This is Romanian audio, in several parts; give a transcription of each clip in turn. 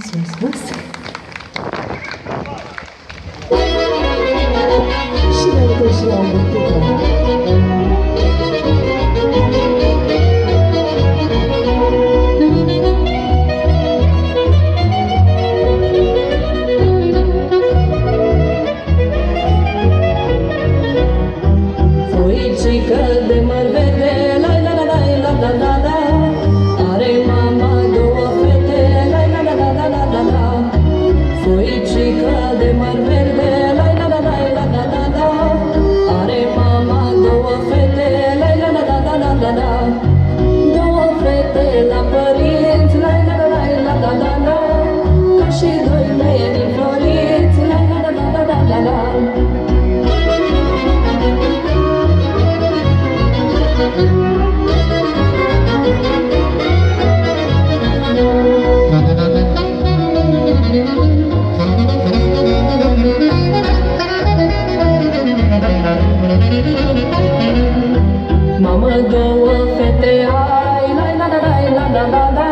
Mulțumesc frumos! Și ne uităm și la o bucătă. De măr verde, la la la la la la la la. Are mama două fete, la la la la la la la. Foicică de măr verde, la la la la la la la la. Are mama două fete, la la la la la la la. Două fete la părinți, la la la la la la la la. Ca și doi meieri floriți, la la la la la la la. Mamă, două fete ai, la la la la la la la la.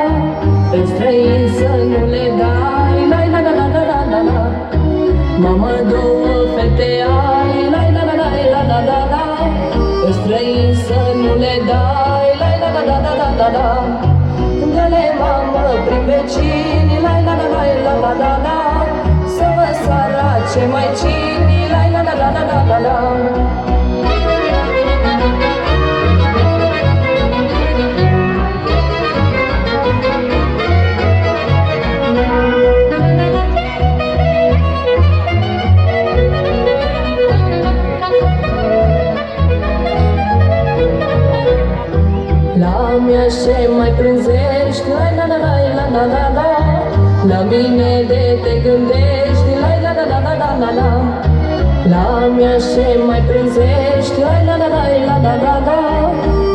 În străini să nu le dai, la la la la la la la. Mamă, două fete ai, la la la la la la la la. În străini să nu le dai, la la la la la la la. Dă-le, mamă, prin vecini, la la la la la la la la. Să vă sărace mai cini, la la la la la la la. La mea ce mai prânzești, la la la la la la la la. La mine de te gândești, la la la la la la la la. La mea ce mai prânzești, la la la la la la la la.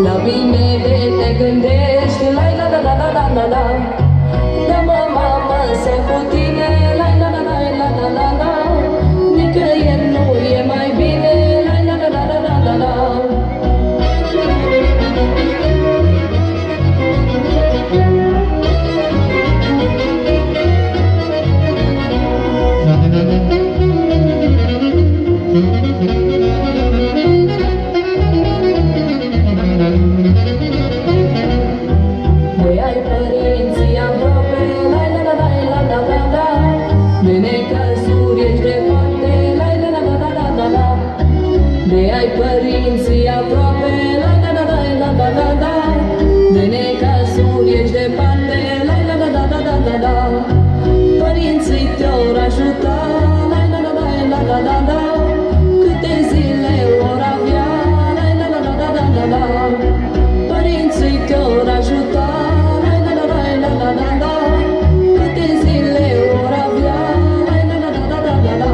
La mine de te gândești, la la la la la la la la. Dă-mă, mamă, să cu tine, la la la la la la la la. Nicăieri nu e mai bine, la la la la la la la. De ai părinții aproape, la la la la la la la la. De necazuri ești departe, la la la la la la la. De ai părinții aproape, la la la la la la la la. De necazuri ești departe, la la la la la la la. Părinții te-or ajuta, la la la la la la la la. Câte zile or avea, la la la la la la la. Părinții te-or ajuta, la la la la la la la la. Câte zile or avea, la la la la la la la.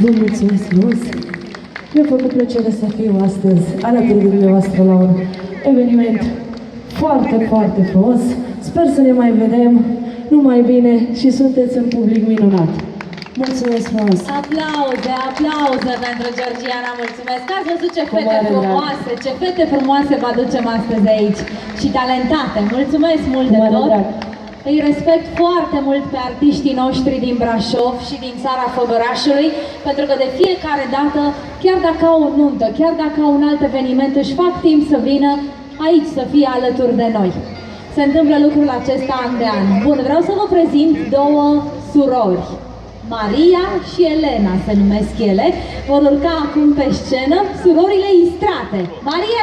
Vă mulțumesc frumos! Mi-a făcut plăcere să fiu astăzi alături de dumneavoastră la un eveniment foarte, foarte frumos. Sper să ne mai vedem numai bine și sunteți un public minunat. Mulțumesc frumos! Aplauze, aplauze pentru Georgiana, mulțumesc! Ați văzut ce fete frumoase, ce fete frumoase vă aducem astăzi aici și talentate. Mulțumesc mult de tot! Îi respect foarte mult pe artiștii noștri din Brașov și din țara Făgărașului, pentru că de fiecare dată, chiar dacă au o nuntă, chiar dacă au un alt eveniment, își fac timp să vină aici, să fie alături de noi. Se întâmplă lucrul acesta an de an. Bun, vreau să vă prezint două surori. Maria și Elena se numesc ele. Vor urca acum pe scenă surorile Istrate. Maria